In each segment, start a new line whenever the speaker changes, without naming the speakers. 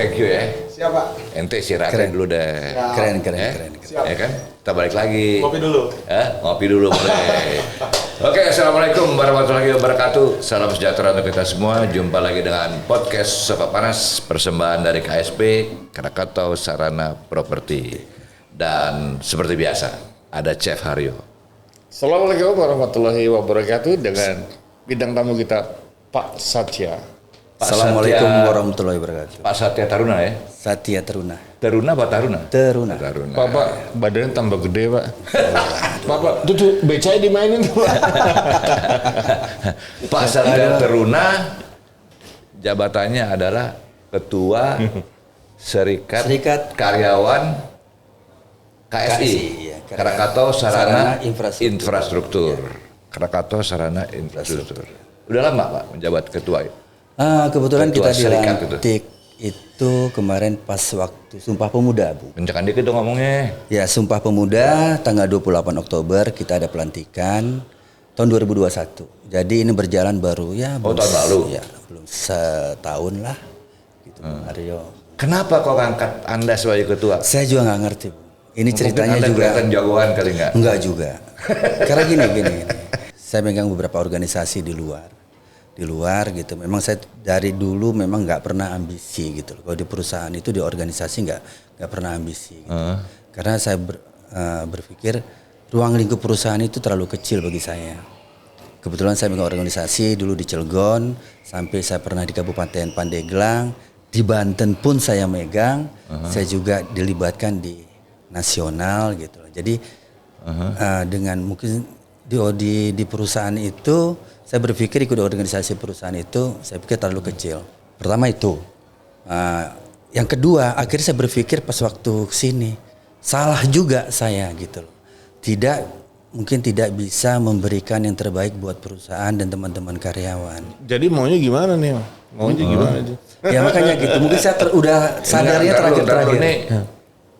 thank you ya.
Siap Pak.
Ente istirahatin dulu deh.
Keren.
Siap.
Ya kan? Kita balik lagi.
Ngopi dulu.
Ngopi dulu boleh. Oke, assalamualaikum warahmatullahi wabarakatuh. Salam sejahtera untuk kita semua. Jumpa lagi dengan podcast Sopak Panas, persembahan dari KSP Krakatau Sarana Properti. Dan seperti biasa ada Chef Haryo.
Assalamualaikum warahmatullahi wabarakatuh dengan bintang tamu kita Pak Satya.
Assalamualaikum warahmatullahi wabarakatuh.
Pak Satya Taruna ya?
Satya Taruna.
Taruna apa Taruna?
Taruna.
Pak, badannya tambah gede Pak. Pak, tuh becanya dimainin tuh Pak.
Pak Satya Taruna jabatannya adalah Ketua Serikat Karyawan KSI,
ya,
Krakatau Sarana
Infrastruktur.
Krakatau Sarana Infrastruktur. Udah lama Pak menjabat ketua?
Kebetulan
Ketua
kita
serikat
dilantik itu kemarin pas waktu Sumpah Pemuda, Bu.
Kencangkan dikit dong ngomongnya.
Ya, Sumpah Pemuda tanggal 28 Oktober kita ada pelantikan tahun 2021. Jadi ini berjalan baru ya.
Tahun lalu?
Ya, belum setahun lah. Gitu, Mario.
Kenapa kok ngangkat Anda sebagai ketua?
Saya juga nggak ngerti, Bu. Ini ceritanya
Anda
juga.
kelihatan jagoan kali nggak?
Enggak juga. Karena gini. Saya megang beberapa organisasi di luar gitu. Memang saya dari dulu memang nggak pernah ambisi gitu. Kalau di perusahaan itu di organisasi nggak pernah ambisi. Gitu. Karena saya berpikir ruang lingkup perusahaan itu terlalu kecil bagi saya. Kebetulan saya megang organisasi dulu di Cilegon, sampai saya pernah di Kabupaten Pandeglang, di Banten pun saya megang. Saya juga dilibatkan di nasional gitu. Jadi dengan mungkin di perusahaan itu saya berpikir ikut organisasi perusahaan itu saya pikir terlalu kecil. Pertama itu. Yang kedua, akhirnya saya berpikir pas waktu kesini salah juga saya gitu loh. Mungkin tidak bisa memberikan yang terbaik buat perusahaan dan teman-teman karyawan.
Jadi maunya gimana nih? Maunya gimana aja?
Ya makanya gitu. Mungkin saya udah sadarnya terakhir.
Nih,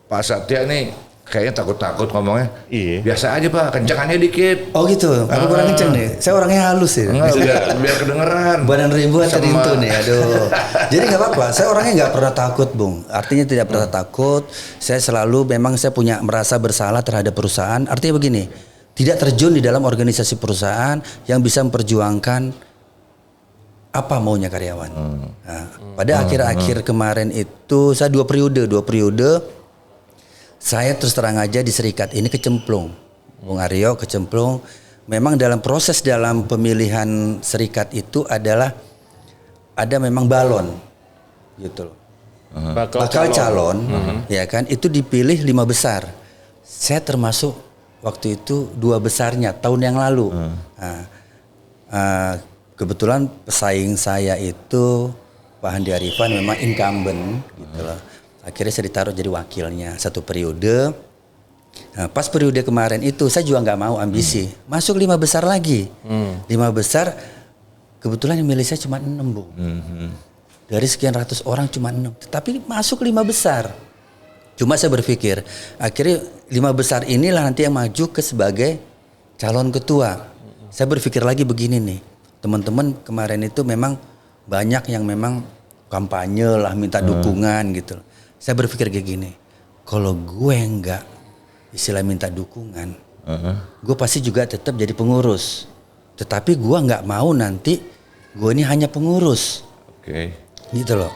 Pak Satya nih kayaknya takut-takut ngomongnya.
Iya.
Biasa aja Pak, kencangannya dikit.
Oh gitu, aku kurang kenceng nih. Saya orangnya halus ya.
Biar kedengeran.
Badan ribuan tadi itu nih, aduh. Jadi nggak apa-apa, saya orangnya nggak pernah takut, Bung. Artinya tidak pernah takut. Saya selalu memang saya punya merasa bersalah terhadap perusahaan. Artinya begini, tidak terjun di dalam organisasi perusahaan yang bisa memperjuangkan apa maunya karyawan. Nah, pada akhir-akhir kemarin itu saya dua periode. Saya terus terang aja di serikat ini kecemplung, Bung Aryo kecemplung. Memang dalam pemilihan serikat itu ada memang balon, gitu loh. Bakal calon, ya kan? Itu dipilih 5 besar. Saya termasuk waktu itu 2 besarnya tahun yang lalu. Kebetulan pesaing saya itu Pak Handi Arifan memang incumbent, gitu loh. Akhirnya saya ditaruh jadi wakilnya 1 periode. Nah, pas periode kemarin itu saya juga nggak mau ambisi. Masuk 5 besar lagi. 5 besar, kebetulan yang milih saya cuma 6, Bung. Dari sekian ratus orang cuma 6. Tetapi masuk 5 besar. Cuma saya berpikir, akhirnya 5 besar inilah nanti yang maju sebagai calon ketua. Saya berpikir lagi begini nih. Teman-teman kemarin itu memang banyak yang memang kampanye lah, minta dukungan gitu. Saya berpikir kayak gini, kalau gue enggak istilah minta dukungan, gue pasti juga tetap jadi pengurus. Tetapi gue nggak mau nanti gue ini hanya pengurus, gitu loh.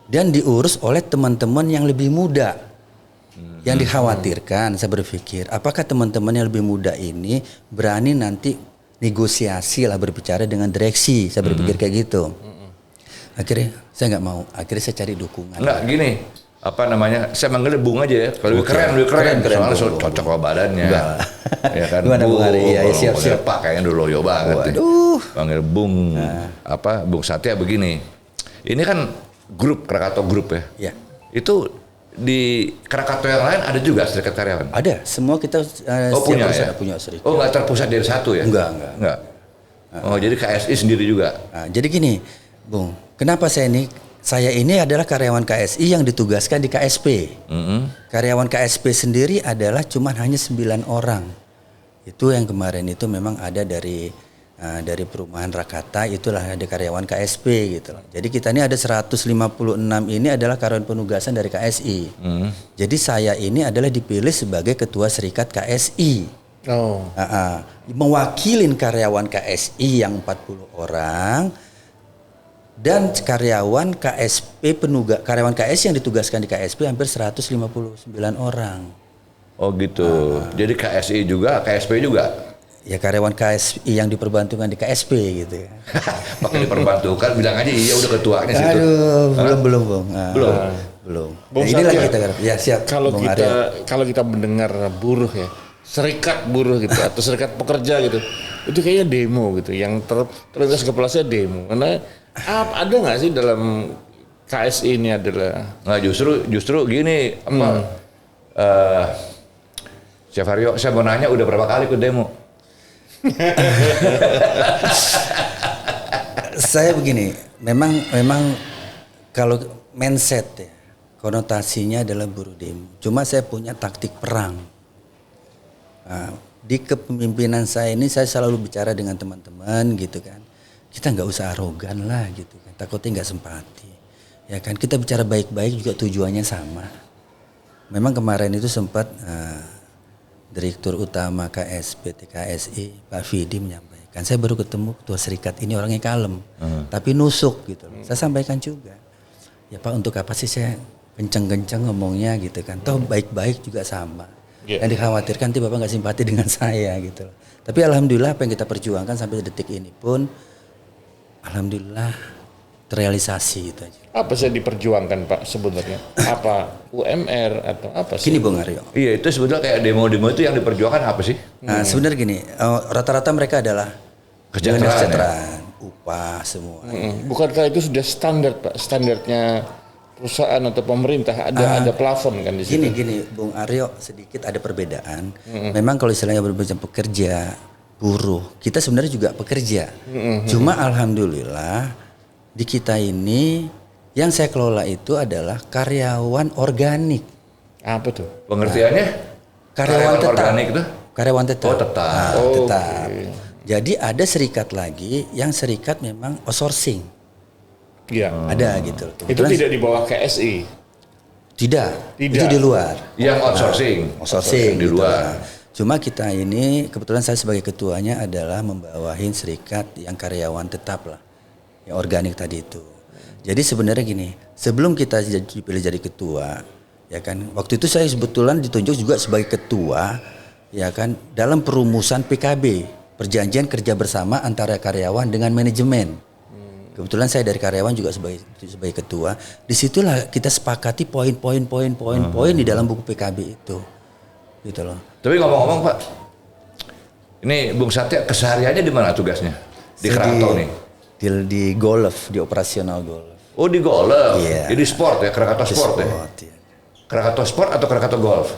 Dan diurus oleh teman-teman yang lebih muda. Yang dikhawatirkan, saya berpikir, apakah teman-teman yang lebih muda ini berani nanti negosiasi lah berbicara dengan direksi? Saya berpikir kayak gitu. Akhirnya saya nggak mau. Akhirnya saya cari dukungan.
Enggak gini. Apa namanya? Saya manggilnya Bung aja ya. Kalau lebih keren. Soalnya cocok sama badannya. Ya kan.
Gimana Bung Ari? Iya, siap.
Pak kayaknya dulu loyo banget.
Waduh.
Panggil Bung Bung Satya begini. Ini kan grup Krakatau Group ya.
Iya.
Itu di Krakatau yang lain ada juga serikat karyawan?
Ada. Semua kita
punya ya?
Punya serikat.
Oh, nggak terpusat dari satu ya?
Enggak.
Oh, jadi KSI sendiri juga.
Jadi gini, Bung. Kenapa saya ini adalah karyawan KSI yang ditugaskan di KSP. Karyawan KSP sendiri adalah cuma hanya 9 orang. Itu yang kemarin itu memang ada dari dari perumahan Rakata itulah ada karyawan KSP gitu loh. Jadi kita ini ada 156 ini adalah karyawan penugasan dari KSI. Jadi saya ini adalah dipilih sebagai ketua serikat KSI.
Oh.
Mewakilin karyawan KSI yang 40 orang dan karyawan KSP karyawan KSI yang ditugaskan di KSP hampir 159 orang.
Oh gitu. Jadi KSI juga, KSP juga.
Ya karyawan KSI yang diperbantukan di KSP gitu ya.
Pakai diperbantukan bilang aja iya udah ketuanya situ.
Aduh, belum Bung. Belum.
Bung
Ya, inilah
Satya,
kita ya siap. Bung Aryo.
Kalau kita mendengar buruh ya, serikat buruh gitu atau serikat pekerja gitu, itu kayaknya demo gitu. Yang terlintas kepala saya demo. Karena ada nggak sih dalam KSI ini adalah?
Nah justru gini Chef Aryo, saya mau nanya udah berapa kali ikut demo?
Saya begini, memang kalau mindset ya, konotasinya adalah buruh demo. Cuma saya punya taktik perang. Nah, di kepemimpinan saya ini saya selalu bicara dengan teman-teman gitu kan. Kita nggak usah arogan lah gitu kan. Takutnya nggak simpati. Ya kan kita bicara baik-baik juga tujuannya sama. Memang kemarin itu sempat Direktur Utama KSP TKSI Pak Fidi menyampaikan, saya baru ketemu ketua serikat ini orangnya kalem, tapi nusuk gitu. Saya sampaikan juga, ya Pak untuk apa sih saya kenceng-kenceng ngomongnya gitu kan, toh baik-baik juga sama. Yang dikhawatirkan nanti Bapak nggak simpati dengan saya gitu. Tapi alhamdulillah apa yang kita perjuangkan sampai detik ini pun, alhamdulillah terrealisasi itu aja.
Apa sih diperjuangkan Pak sebenarnya? Apa UMR atau apa sih?
Gini Bung Aryo.
Iya itu sebetulnya kayak demo-demo itu yang diperjuangkan apa sih?
Nah, sebenarnya gini, rata-rata mereka adalah kesejahteraan, upah semua.
Bukankah itu sudah standar Pak? Standarnya perusahaan atau pemerintah ada plafon kan di situ?
Gini Bung Aryo, sedikit ada perbedaan. Memang kalau istilahnya berbicara pekerja, buruh, kita sebenarnya juga pekerja. Cuma alhamdulillah di kita ini yang saya kelola itu adalah karyawan organik.
Apa tuh?
Pengertiannya?
Karyawan tetap.
Organik itu?
Karyawan tetap.
Oh tetap.
Tetap. Jadi ada serikat lagi yang serikat memang outsourcing.
Iya.
Ada gitu.
Itu tidak di bawah KSI.
Tidak. Itu di luar.
Yang outsourcing.
Outsourcing
di
gitu.
luar.
Cuma kita ini kebetulan saya sebagai ketuanya adalah membawahin serikat yang karyawan tetap lah. Yang organik tadi itu. Jadi sebenarnya gini, sebelum kita dipilih jadi ketua, ya kan, waktu itu saya kebetulan ditunjuk juga sebagai ketua, ya kan, dalam perumusan PKB, perjanjian kerja bersama antara karyawan dengan manajemen. Kebetulan saya dari karyawan juga sebagai ketua. Disitulah kita sepakati poin-poin di dalam buku PKB itu, gitu loh.
Tapi ngomong-ngomong Pak, ini Bung Satya kesehariannya di mana tugasnya? Di Krakatau nih?
Di golf, di operasional golf.
Oh di golf,
Iya.
Jadi sport ya, Krakatau Sport ya?
Iya.
Krakatau Sport atau Krakatau Golf?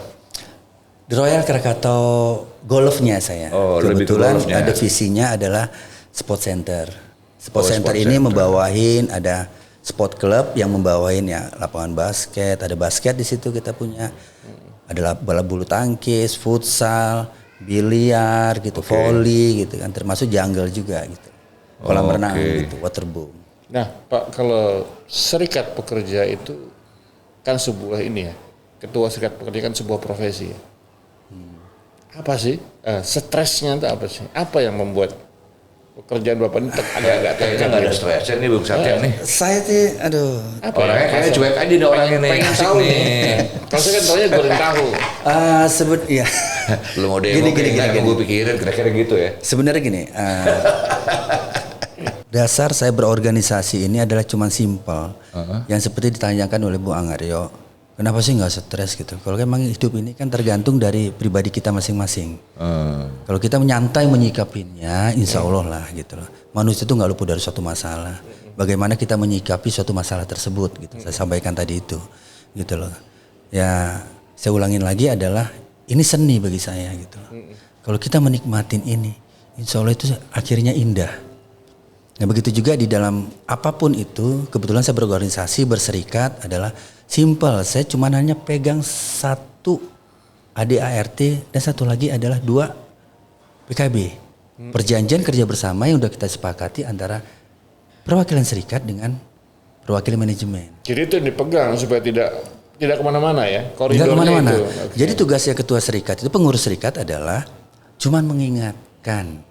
Di Royal Krakatau golfnya saya.
Oh, lebih ke
kebetulan
golfnya.
ada visinya adalah sport center. Sport center
sport
ini
center.
membawahin ada sport club yang membawahin ya lapangan basket, ada basket di situ kita punya. Ada bola bulu tangkis, futsal, biliar gitu, volley gitu kan, termasuk jungle juga gitu. Kolam renang gitu, waterboom.
Nah Pak, kalau serikat pekerja itu kan sebuah ini ya, ketua serikat pekerja kan sebuah profesi ya. Apa sih stresnya itu apa sih? Apa yang membuat pekerjaan Bapak ini agak-agak
Kayaknya nggak ada stresnya nih Bung Satya nih.
Saya sih, aduh.
Apa
Orangnya kayaknya cuek aja nih orang ini.
Pengen
Asik
tahu
nih.
Kalau saya kan taunya goreng tahu.
Ya.
Belum mau demo
Gini.
gue pikirin kira-kira gitu ya.
Sebenarnya gini, dasar saya berorganisasi ini adalah cuman simpel. Yang seperti ditanyakan oleh Bu Angaryo, kenapa sih nggak stres gitu? Kalau memang hidup ini kan tergantung dari pribadi kita masing-masing. Kalau kita menyantai menyikapinya, insya Allah lah gitu loh. Manusia itu nggak luput dari suatu masalah. Bagaimana kita menyikapi suatu masalah tersebut gitu. Saya sampaikan tadi itu, gitu loh. Ya, saya ulangin lagi adalah ini seni bagi saya gitu loh. Kalau kita menikmatin ini, insya Allah itu akhirnya indah. Nah begitu juga di dalam apapun itu, kebetulan saya berorganisasi, berserikat adalah simple. Saya cuma hanya pegang satu ADART dan satu lagi adalah 2 PKB. Perjanjian kerja bersama yang udah kita sepakati antara perwakilan serikat dengan perwakilan manajemen.
Jadi itu yang dipegang supaya tidak kemana-mana ya,
Tidak
koridornya
kemana-mana.
itu. Oke.
Jadi tugasnya ketua serikat itu, pengurus serikat adalah cuman mengingatkan,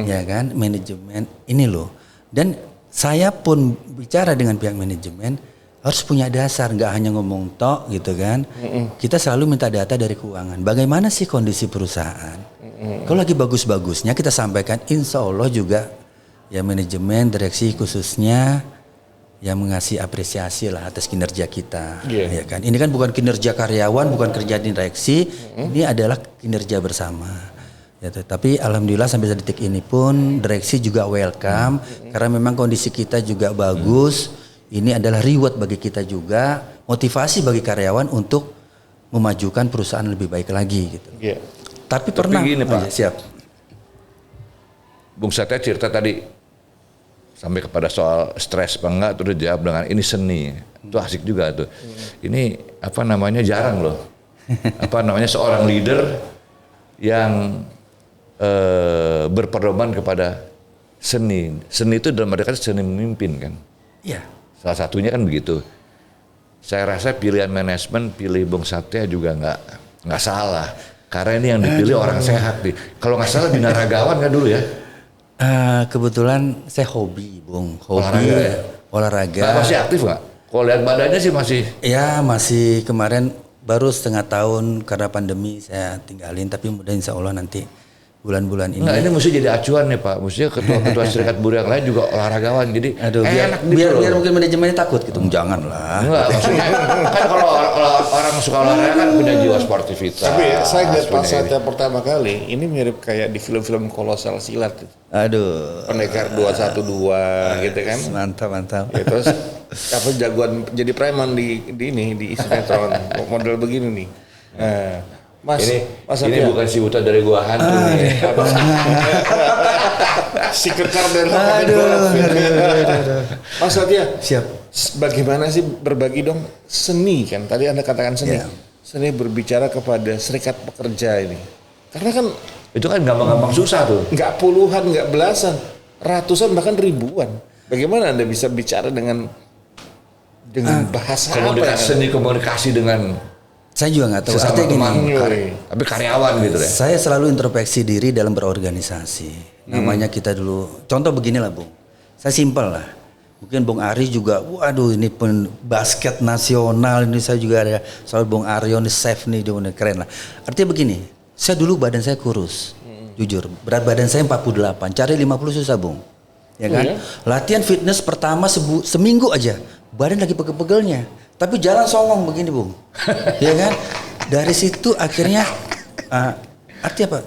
ya kan, manajemen ini loh. Dan saya pun bicara dengan pihak manajemen harus punya dasar, nggak hanya ngomong tok gitu kan. Kita selalu minta data dari keuangan. Bagaimana sih kondisi perusahaan? Kalau lagi bagus-bagusnya kita sampaikan, insya Allah juga ya manajemen, direksi khususnya yang mengasih apresiasi lah atas kinerja kita, ya kan. Ini kan bukan kinerja karyawan, bukan kerja direksi, ini adalah kinerja bersama. Ya, tapi alhamdulillah sampai detik ini pun direksi juga welcome karena memang kondisi kita juga bagus. Ini adalah reward bagi kita juga, motivasi bagi karyawan untuk memajukan perusahaan lebih baik lagi gitu.
Iya.
Tapi pernah
gini, Pak.
siap.
Bung Satya cerita tadi sampai kepada soal stres apa enggak, terus jawab dengan ini seni. Itu asik juga tuh. Ini apa namanya, jarang loh. Apa namanya, seorang leader yang berpedoman kepada seni. Seni itu dalam arti kata seni memimpin kan.
Iya.
Salah satunya kan begitu. Saya rasa pilihan manajemen pilih Bung Satya juga nggak salah. Karena ini yang dipilih orang sehat nih. Kalau nggak salah binaragawan kan dulu ya.
Kebetulan saya hobi, Bung. Hobi olahraga.
Nah, masih aktif nggak? Kalau lihat badannya sih masih.
Ya masih, kemarin baru setengah tahun karena pandemi saya tinggalin. Tapi mudah insya Allah nanti bulan-bulan ini.
Nggak, ini mesti jadi acuan nih Pak. Mestinya ketua-ketua serikat buruh yang lain juga olahragawan. Jadi
Aduh,
enak gitu loh.
biar mungkin manajemennya takut gitu. Jangan lah.
Enggak, maksudnya kan kalau orang suka olahraga kan punya jiwa sportivitas.
Tapi saya lihat pas
punya
Satya pertama kali, ini mirip kayak di film-film kolosal silat.
Aduh.
Pendekar 212 gitu kan.
Mantap.
Ya, terus apa jagoan jadi preman di sinetron model begini nih. Mas
ini
Satya.
bukan si buta dari gua hantu nih.
Si kekar dari
Aduh.
Mas Satya.
Siap.
Bagaimana sih berbagi dong seni kan? Tadi Anda katakan seni.
Iya.
Seni berbicara kepada serikat pekerja ini. Karena kan
Itu kan gampang-gampang susah tuh.
nggak puluhan, nggak belasan, ratusan bahkan ribuan. Bagaimana Anda bisa bicara dengan bahasa
Komunikasi dengan
Saya juga nggak tahu.
sesama
Artinya
teman,
gini.
tapi karyawan gitu deh.
Saya selalu introspeksi diri dalam berorganisasi. Namanya kita dulu, contoh beginilah Bung. Saya simpel lah. Mungkin Bung Ari juga, waduh ini pun basket nasional, ini saya juga ada. Soal Bung Aryo ini chef nih, dia keren lah. Artinya begini, saya dulu badan saya kurus. Jujur, berat badan saya 48, cari 50 susah Bung. Ya kan? Latihan fitness pertama seminggu aja, badan lagi pegel-pegelnya. Tapi jalan songong begini Bung. Ya kan? Dari situ akhirnya artinya apa?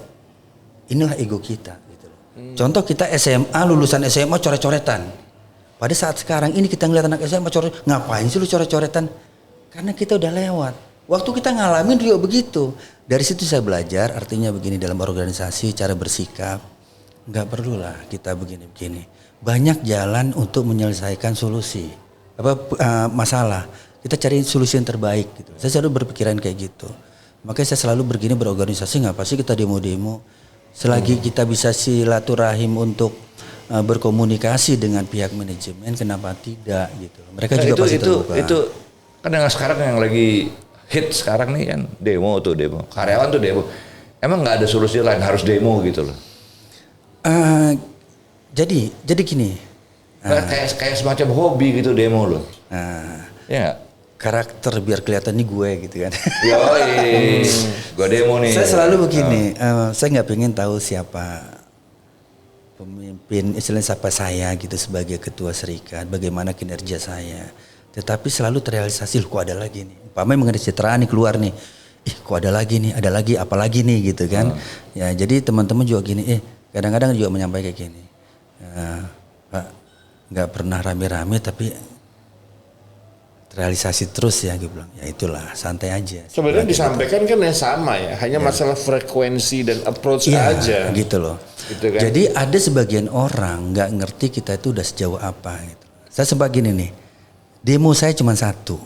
Inilah ego kita gitu loh. Contoh kita SMA, lulusan SMA coret-coretan. Pada saat sekarang ini kita ngeliat anak SMA coret, ngapain sih lu coret-coretan? Karena kita udah lewat. Waktu kita ngalamin juga begitu. Dari situ saya belajar, artinya begini dalam organisasi cara bersikap. Nggak perlulah kita begini-begini. Banyak jalan untuk menyelesaikan solusi masalah. Kita cari solusi yang terbaik gitu. Saya selalu berpikiran kayak gitu. Makanya saya selalu begini berorganisasi, ngapa sih kita demo-demo? Selagi kita bisa silaturahim untuk berkomunikasi dengan pihak manajemen, kenapa tidak gitu. Mereka juga pasti terbuka.
Itu kan yang sekarang yang lagi hit sekarang nih kan demo. Karyawan tuh demo. Emang nggak ada solusi lain, harus demo gitu loh.
Jadi gini.
Kayak semacam hobi gitu demo loh. Ya.
Karakter biar kelihatan nih gue gitu kan.
Yoi, gue demo nih.
Saya selalu begini, saya nggak pengen tahu siapa pemimpin, istilahnya siapa saya gitu sebagai ketua serikat, bagaimana kinerja saya. Tetapi selalu terrealisasi, kok ada lagi nih. Umpamanya mengenai kesejahteraan nih keluar nih, kok ada lagi nih, ada lagi, apa lagi nih gitu kan. Ya jadi teman-teman juga gini, kadang-kadang juga menyampaikan kayak gini, Pak, nggak pernah rame-rame tapi realisasi terus ya, gue bilang ya itulah santai aja.
Sebenarnya disampaikan kan yang sama ya, hanya masalah frekuensi dan approach aja.
Gitu loh.
Gitu kan?
Jadi ada sebagian orang nggak ngerti kita itu udah sejauh apa. Gitu. Saya sempat gini nih, demo saya cuma satu.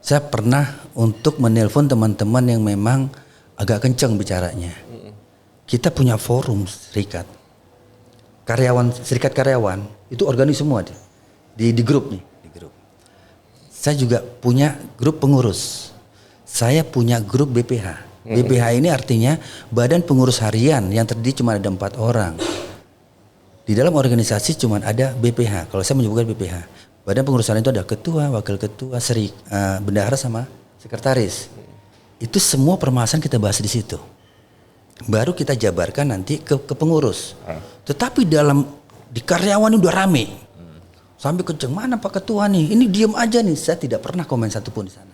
Saya pernah untuk menelpon teman-teman yang memang agak kenceng bicaranya. Kita punya forum serikat, karyawan, serikat karyawan itu organik semua di grup nih, di grup. Saya juga punya grup pengurus. Saya punya grup BPH. BPH ini artinya Badan Pengurus Harian yang terdiri cuma ada 4 orang. Di dalam organisasi cuma ada BPH. Kalau saya menyebutkan BPH, Badan Pengurus Harian itu ada ketua, wakil ketua, bendahara sama sekretaris. Itu semua permasalahan kita bahas di situ. Baru kita jabarkan nanti ke pengurus. Tetapi di karyawan ini udah rame. Sampai kenceng, mana Pak Ketua nih? Ini diem aja nih. Saya tidak pernah komen satupun di sana.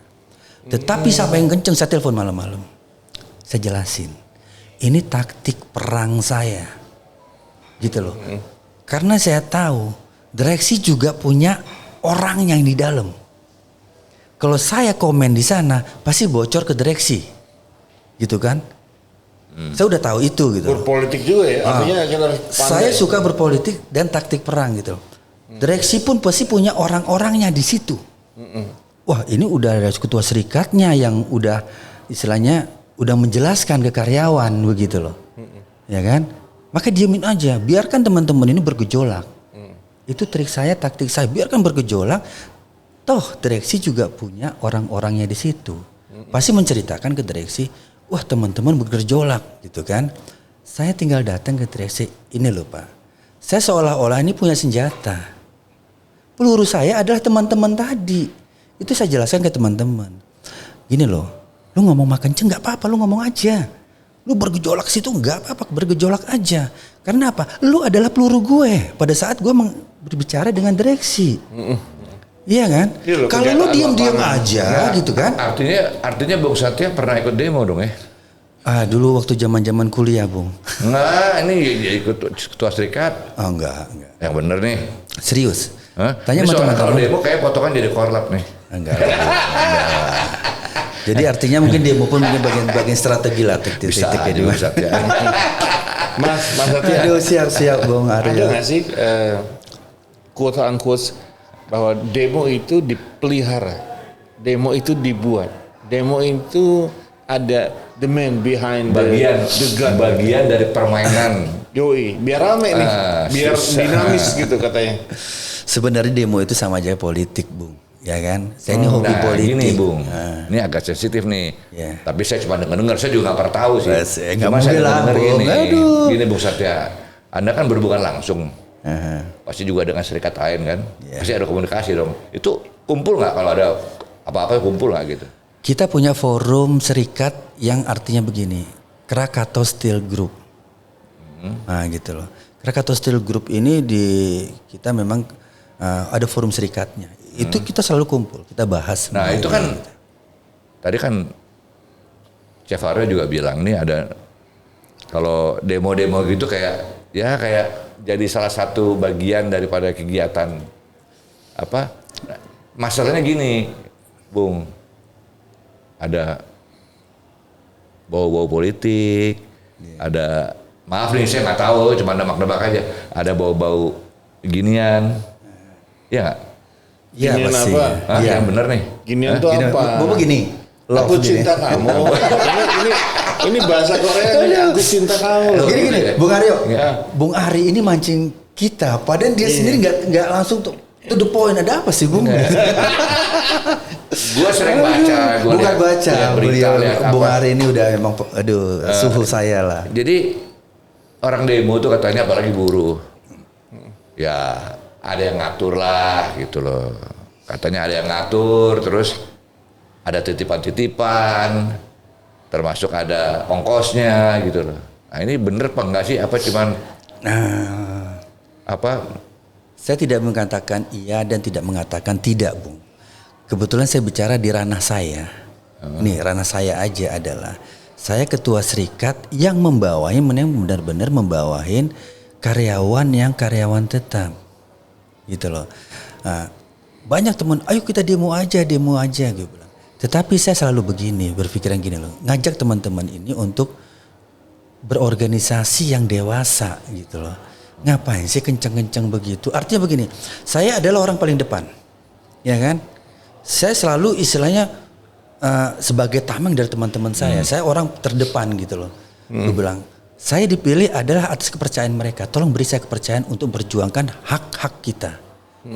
Tetapi sampai yang kenceng saya telepon malam-malam. Saya jelasin. Ini taktik perang saya. Gitu loh. Karena saya tahu direksi juga punya orang yang di dalam. Kalau saya komen di sana pasti bocor ke direksi. Gitu kan? Saya udah tahu itu gitu.
Berpolitik juga ya. Artinya kita harus pandai.
Saya suka berpolitik dan taktik perang gitu. Direksi pun pasti punya orang-orangnya di situ. Wah, ini udah ada ketua serikatnya yang udah istilahnya udah menjelaskan ke karyawan begitu loh. Ya kan? Maka diemin aja, biarkan teman-teman ini bergejolak. Itu trik saya, taktik saya, biarkan bergejolak. Toh direksi juga punya orang-orangnya di situ. Pasti menceritakan ke direksi, wah teman-teman bergejolak gitu kan. Saya tinggal datang ke direksi, ini loh Pak. Saya seolah-olah ini punya senjata. Peluru saya adalah teman-teman tadi. Itu saya jelaskan ke teman-teman. Gini loh. Lu ngomong makan kenceng nggak apa-apa, lu ngomong aja. Lu bergejolak situ nggak apa-apa, bergejolak aja. Karena apa? Lu adalah peluru gue pada saat gue berbicara dengan direksi. Iya kan? Kalau lu diam-diam aja gitu kan?
Artinya Bung Satya pernah ikut demo dong ya?
Dulu waktu zaman kuliah, Bung.
Enggak, ini ikut ketua serikat.
Oh enggak.
Yang bener nih.
Serius?
Hah?
Tanya sama teman-teman.
Kalau demo kayak potongan jadi korlap nih.
Enggak. Jadi artinya mungkin demo pun mungkin bagian strategi lah
Bisa
titik-titik
juga Satya.
Mas Satya.
Aduh, siap Bung Aryo.
Ada nggak sih quote-unquote bahwa demo itu dipelihara, demo itu dibuat, demo itu ada the man behind
bagian dari permainan.
Yoi, biar rame nih, biar dinamis gitu katanya.
Sebenarnya demo itu sama aja politik, Bung. Ya kan? Saya ini hobi politik.
Gini Bung, ini agak sensitif nih.
Yeah.
Tapi saya cuma dengar, saya juga nggak pernah tahu sih.
Cuma saya dengar gini.
Gini Bung Satya, Anda kan berhubungan langsung. Pasti juga dengan serikat lain kan. Yeah. Pasti ada komunikasi dong. Itu kumpul nggak kalau ada apa-apa kumpul nggak gitu?
Kita punya forum serikat yang artinya begini, Krakatau Steel Group. Nah gitu loh. Krakatau Steel Group ini kita memang ada forum serikatnya. Itu kita selalu kumpul, kita bahas.
Nah itu kan tadi kan Chef Aryo juga bilang nih ada kalau demo-demo gitu kayak jadi salah satu bagian daripada kegiatan apa? Masalahnya gini, Bung, ada bau-bau politik, ada maaf nih saya nggak tahu, cuma nebak-nebak aja, ada bau-bau ginian, ya nggak?
Iya pasti.
Yang bener nih.
Ginian tuh apa?
Bapak gini.
Aku cinta kamu. ini bahasa Korea nih. Aku cinta kamu loh.
Gini, Bung Aryo. Bung Ari ini mancing kita, padahal dia sendiri nggak langsung to the point. Ada apa sih, Bung?
Gua sering baca.
Bukan baca.
Beliau
Bung Ari ini udah emang, suhu saya lah.
Jadi orang demo tuh katanya apalagi buruh. Ya ada yang ngatur lah gitu loh. Katanya ada yang ngatur, terus ada titipan-titipan, termasuk ada ongkosnya gitu loh. Nah ini bener apa enggak sih? Apa cuman
Saya tidak mengatakan iya dan tidak mengatakan tidak, Bung. Kebetulan saya bicara di ranah saya. Nih ranah saya aja adalah saya ketua serikat yang benar-benar membawahin karyawan tetap. Gitu loh. Nah, banyak teman, ayo kita demo aja gue bilang. Tetapi saya selalu begini, berpikiran gini loh, ngajak teman-teman ini untuk berorganisasi yang dewasa gitu loh. Ngapain sih kenceng-kenceng begitu? Artinya begini, saya adalah orang paling depan, ya kan? Saya selalu istilahnya sebagai tameng dari teman-teman saya orang terdepan gitu loh. Gue bilang, Saya dipilih adalah atas kepercayaan mereka. Tolong beri saya kepercayaan untuk memperjuangkan hak-hak kita,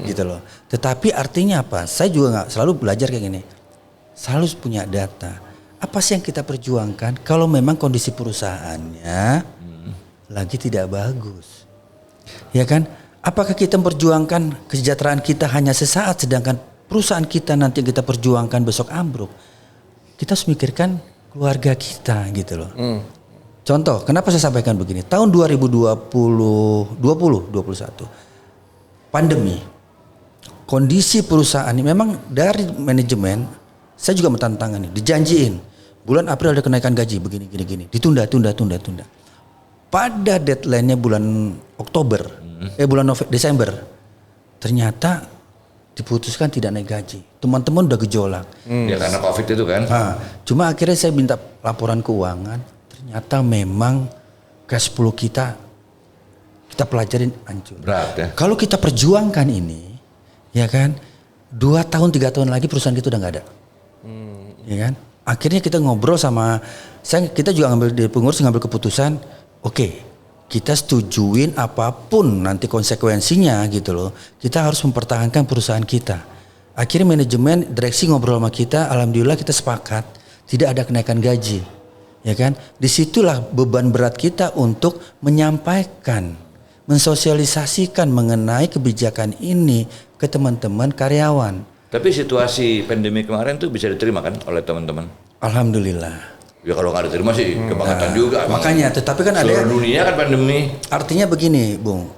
gitu loh. Tetapi artinya apa? Saya juga nggak selalu belajar kayak gini. Selalu punya data. Apa sih yang kita perjuangkan? Kalau memang kondisi perusahaannya lagi tidak bagus, ya kan? Apakah kita memperjuangkan kesejahteraan kita hanya sesaat, sedangkan perusahaan kita nanti kita perjuangkan besok ambruk? Kita harus mikirkan keluarga kita, gitu loh. Contoh, kenapa saya sampaikan begini? Tahun 2021, pandemi, kondisi perusahaan ini memang dari manajemen, saya juga menantangkan, dijanjiin bulan April ada kenaikan gaji begini, ditunda. Pada deadline-nya bulan Oktober, Desember, ternyata diputuskan tidak naik gaji. Teman-teman udah gejolak.
Ya karena COVID itu kan.
Cuma akhirnya saya minta laporan keuangan, ternyata memang cash flow kita pelajarin hancur.
Berat ya.
Kalau kita perjuangkan ini, ya kan, 2 tahun 3 tahun lagi perusahaan kita udah nggak ada, ya kan. Akhirnya kita ngobrol sama kita juga di pengurus ngambil keputusan, oke, kita setujuin apapun nanti konsekuensinya gitu loh. Kita harus mempertahankan perusahaan kita. Akhirnya manajemen direksi ngobrol sama kita, alhamdulillah kita sepakat tidak ada kenaikan gaji, ya kan. Disitulah beban berat kita untuk menyampaikan, mensosialisasikan mengenai kebijakan ini ke teman-teman karyawan.
Tapi situasi pandemi kemarin tuh bisa diterima kan oleh teman-teman?
Alhamdulillah.
Ya kalau nggak diterima sih kebangetan juga.
Makanya, tetapi kan ada
seluruh dunia kan pandemi.
Artinya begini, Bung.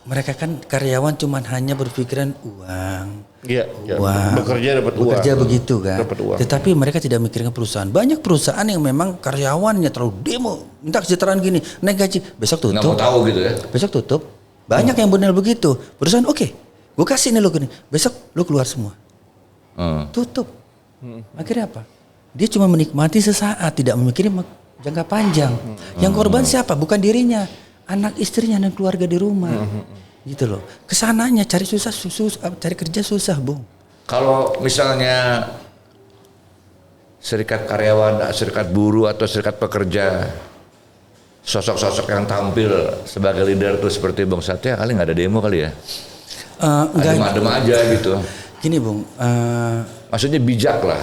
Mereka kan karyawan cuman hanya berpikiran uang.
Iya,
uang.
Bekerja dapat uang.
Bekerja begitu kan.
Dapat uang.
Tetapi mereka tidak mikirkan perusahaan. Banyak perusahaan yang memang karyawannya terlalu demo, minta kesejahteraan gini, naik gaji, besok tutup.
Nggak mau tahu gitu ya.
Besok tutup. Banyak yang benar begitu. Perusahaan oke. Gue kasih nih lo gini, besok lo keluar semua, tutup. Akhirnya apa? Dia cuma menikmati sesaat, tidak memikirkan jangka panjang. Yang korban siapa? Bukan dirinya, anak istrinya dan keluarga di rumah, gitu loh. Kesananya cari cari kerja susah, Bung.
Kalau misalnya serikat karyawan, serikat buruh atau serikat pekerja, sosok-sosok yang tampil sebagai leader tuh seperti Bung Satya, kali nggak ada demo kali ya? Adem-adem aja gitu.
Gini Bung,
maksudnya bijak lah.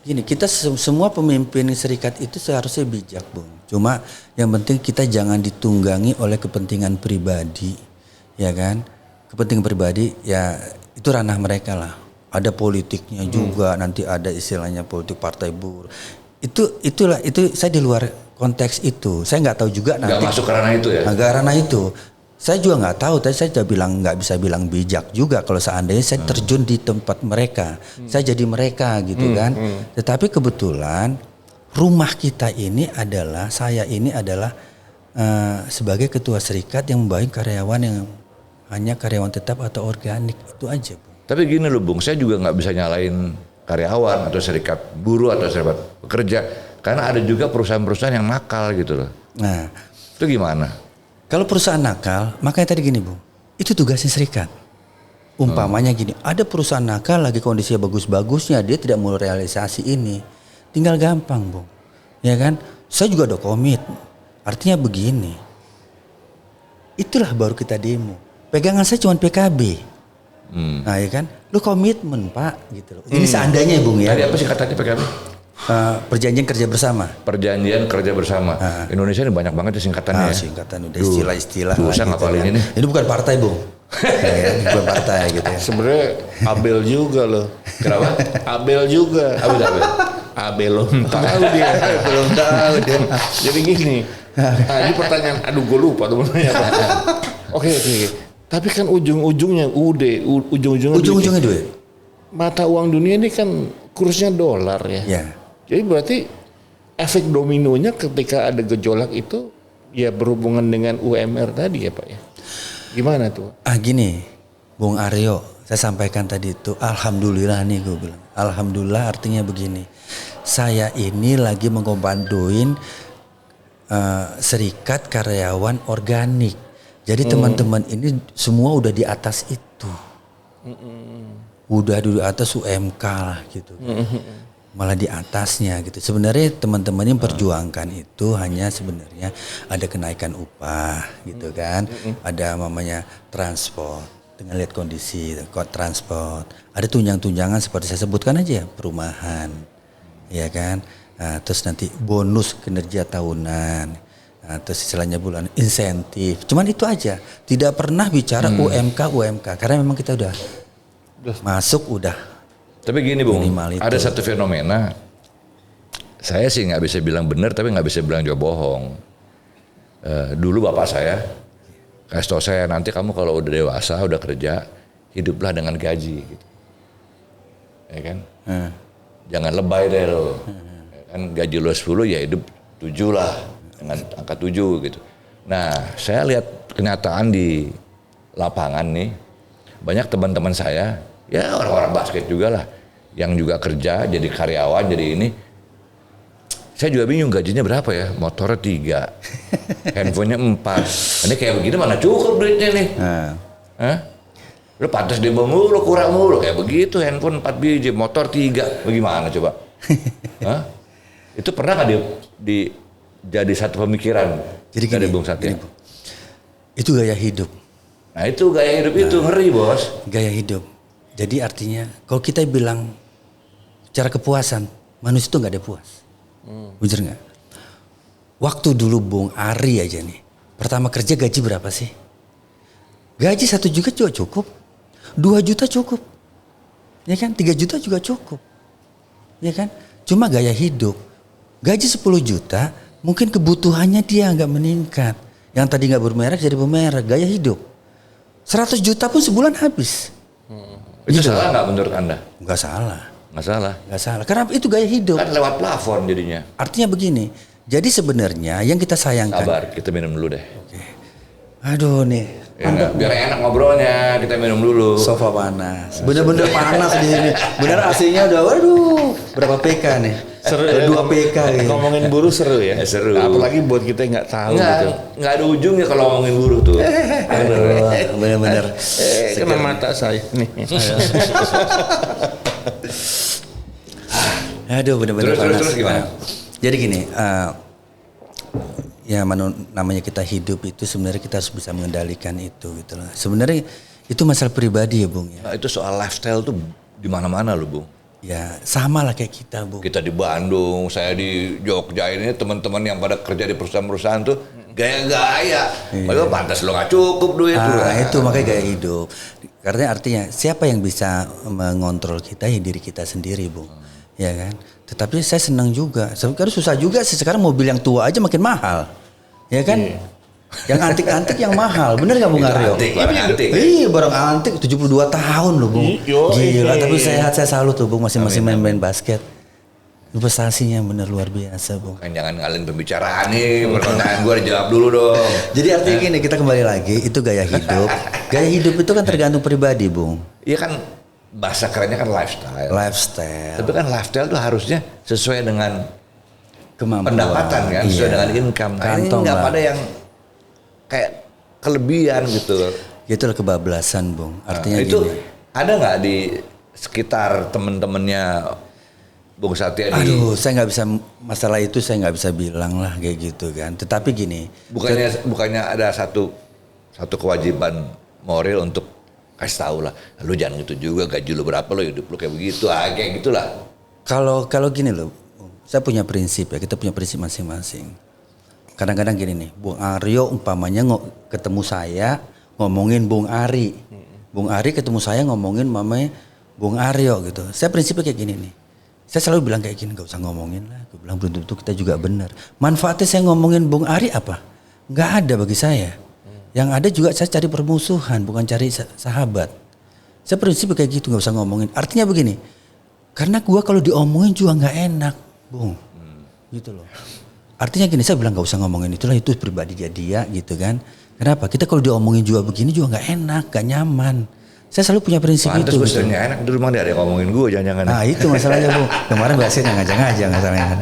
Gini, kita semua pemimpin serikat itu seharusnya bijak, Bung. Cuma yang penting kita jangan ditunggangi oleh kepentingan pribadi, ya kan? Kepentingan pribadi ya itu ranah mereka lah. Ada politiknya juga, nanti ada istilahnya politik partai buruh. Itu saya di luar konteks itu. Saya nggak tahu juga nanti.
Nggak masuk ke ranah itu ya?
Nggak ranah itu. Saya juga nggak tahu, tapi saya nggak bisa bilang bijak juga kalau seandainya saya terjun di tempat mereka, saya jadi mereka gitu kan. Tetapi kebetulan rumah kita ini adalah, saya ini adalah sebagai ketua serikat yang membawahi karyawan yang hanya karyawan tetap atau organik, itu aja, Bung.
Tapi gini loh Bung, saya juga nggak bisa nyalain karyawan atau serikat buruh atau serikat pekerja, karena ada juga perusahaan-perusahaan yang nakal gitu loh.
Nah,
itu gimana?
Kalau perusahaan nakal, makanya tadi gini Bung, itu tugasnya serikat. Umpamanya gini, ada perusahaan nakal lagi kondisinya bagus-bagusnya, dia tidak mau realisasi ini, tinggal gampang Bung, ya kan? Saya juga ada komit, artinya begini, itulah baru kita demo. Pegangan saya cuma PKB, nah ya kan, lu komitmen Pak, gitu loh. Ini seandainya Bung ya.
Tadi apa sih katanya PKB?
Perjanjian kerja bersama.
Perjanjian kerja bersama. Indonesia ini banyak banget ya singkatannya.
Singkatan udah istilah-istilah.
Susah ngapalin
kan.
ini.
Ini bukan partai Bung. Ya, bukan partai gitu ya.
Sebenarnya Abel juga loh.
Kenapa?
Abel juga. Abel belum tahu dia.
Belum tahu dia.
Jadi gini. Nah, ini pertanyaan. Aduh, gue lupa temennya apa. Oke. Tapi kan ujung-ujungnya
ujung-ujungnya duit.
Mata uang dunia ini kan kursnya dolar ya.
Ya.
Jadi berarti efek dominonya ketika ada gejolak itu ya berhubungan dengan UMR tadi ya Pak ya. Gimana tuh?
Gini, Bung Aryo, saya sampaikan tadi itu, alhamdulillah nih gue bilang. Alhamdulillah artinya begini. Saya ini lagi mengkomandoin serikat karyawan organik. Jadi teman-teman ini semua udah di atas itu. Udah di atas UMK lah gitu. malah di atasnya gitu. Sebenarnya teman-teman yang perjuangkan itu hanya sebenarnya ada kenaikan upah gitu kan, ada namanya transport dengan lihat kondisi kok transport, ada tunjangan-tunjangan seperti saya sebutkan aja perumahan, ya kan. Nah, terus nanti bonus kinerja tahunan, nah, terus istilahnya bulan insentif, cuman itu aja, tidak pernah bicara UMK karena memang kita udah masuk udah.
Tapi gini Bung,
Minimal itu.
ada satu fenomena, saya sih nggak bisa bilang benar tapi nggak bisa bilang juga bohong. Dulu bapak saya kasih tau saya, nanti kamu kalau udah dewasa, udah kerja, hiduplah dengan gaji gitu. Ya kan? Jangan lebay deh lo. Ya kan gaji lo 10 ya hidup 7 lah, dengan angka 7 gitu. Nah saya lihat kenyataan di lapangan nih, banyak teman-teman saya, ya orang-orang basket juga lah, yang juga kerja jadi karyawan jadi ini. Saya juga bingung gajinya berapa ya, motornya 3, handphonenya 4. Ini kayak begini mana cukup duitnya nih. Hah? Lu pantas dia mulu, kurang mulu kayak begitu, handphone 4 biji, motor 3, bagaimana coba? Hah? Itu pernah nggak di jadi satu pemikiran
Jadi
dari
gini,
Bung Satya?
Itu gaya hidup.
Nah itu gaya hidup itu ngeri bos.
Gaya hidup. Jadi artinya kalau kita bilang secara kepuasan, manusia itu nggak ada puas. Bener nggak? Waktu dulu Bung Ari aja nih, pertama kerja gaji berapa sih? Gaji 1 juta juga cukup, 2 juta cukup, ya kan? 3 juta juga cukup, ya kan? Cuma gaya hidup, gaji 10 juta, mungkin kebutuhannya dia nggak meningkat. Yang tadi nggak bermerek jadi bermerek, gaya hidup. 100 juta pun sebulan habis.
Itu salah nggak menurut Anda?
Nggak salah.
Nggak salah.
Nggak salah, karena itu gaya hidup.
Kan lewat platform jadinya.
Artinya begini, jadi sebenarnya yang kita sayangkan.
Sabar, kita minum dulu deh.
Oke. Aduh nih,
Ya, biar enak ngobrolnya, kita minum dulu.
sofa panas. Bener-bener panas di sini. Bener AC-nya udah, waduh, berapa PK nih?
Seru ya,
2 PK gitu.
ngomongin buruh seru ya.
Seru.
Apalagi buat kita yang nggak tahu gitu.
Nggak ada ujungnya kalau ngomongin buruh tuh.
Bener-bener.
Kena mata saya nih.
Aduh, bener-bener panas.
Terus gimana?
Jadi gini, ya namanya kita hidup itu sebenarnya kita harus bisa mengendalikan itu gitu loh. Sebenarnya itu masalah pribadi ya Bung ya.
Nah, itu soal lifestyle tuh di mana-mana loh Bung.
Ya sama lah kayak kita Bung.
Kita di Bandung, saya di Jogja, ini teman-teman yang pada kerja di perusahaan-perusahaan tuh gaya-gaya. Padahal pantas lo nggak cukup duit tuh.
Itu makanya gaya hidup. Karena artinya siapa yang bisa mengontrol kita ya diri kita sendiri Bung. Ya kan. Tetapi saya senang juga. Sekarang susah juga sih, sekarang mobil yang tua aja makin mahal. Ya kan? Yang antik-antik yang mahal. Bener gak Bung Aryo?
Barang antik.
Iya barang antik 72 tahun loh Bung. Gila, tapi sehat, saya salut tuh Bung, masih main basket. Investasinya bener luar biasa Bung.
Kan jangan ngalihin pembicaraan nih, pertanyaan gue dijawab dulu dong.
Jadi artinya gini, kita kembali lagi, itu gaya hidup. Gaya hidup itu kan tergantung pribadi Bung.
Iya kan bahasa kerennya kan lifestyle.
Lifestyle,
Tapi kan lifestyle tuh harusnya sesuai dengan
kemampuan.
pendapatan kan, sesuai
Iya.
dengan income. Nah, ini
Kantong
nggak
lah.
pada yang kayak kelebihan gitu.
Itulah kebablasan Bung. Artinya
itu
gini.
ada nggak di sekitar temen-temennya Bung Satya di
Aduh, saya nggak bisa, masalah itu saya nggak bisa bilang lah kayak gitu kan. Tetapi gini,
bukannya ada satu kewajiban moral untuk kasih tahu lah, lu jangan gitu juga, gaji lu berapa, lu hidup lu kayak begitu, kayak gitulah.
kalau gini loh, saya punya prinsip ya, kita punya prinsip masing-masing. Kadang-kadang gini nih, Bung Aryo umpamanya ketemu saya ngomongin Bung Ari, Bung Ari ketemu saya ngomongin mamanya Bung Aryo gitu. Saya prinsipnya kayak gini nih. Saya selalu bilang kayak gini, gak usah ngomongin lah. Gue bilang belum tentu kita juga benar. Manfaatnya saya ngomongin Bung Ari apa? Nggak ada bagi saya. Yang ada juga saya cari permusuhan, bukan cari sahabat. Saya prinsip kayak gitu, nggak usah ngomongin. Artinya begini, karena gua kalau diomongin juga nggak enak, Bung. Gitu loh. Artinya gini, saya bilang nggak usah ngomongin itulah, itu pribadi dia gitu kan. Kenapa? Kita kalau diomongin juga begini juga nggak enak, nggak nyaman. Saya selalu punya prinsip
Pantes
itu.
besarnya enak, dulu emang dia ada yang ngomongin gue jangan-jangan.
Nah itu masalahnya Bung. Kemarin bahasnya ngajak-ngajak masalahnya.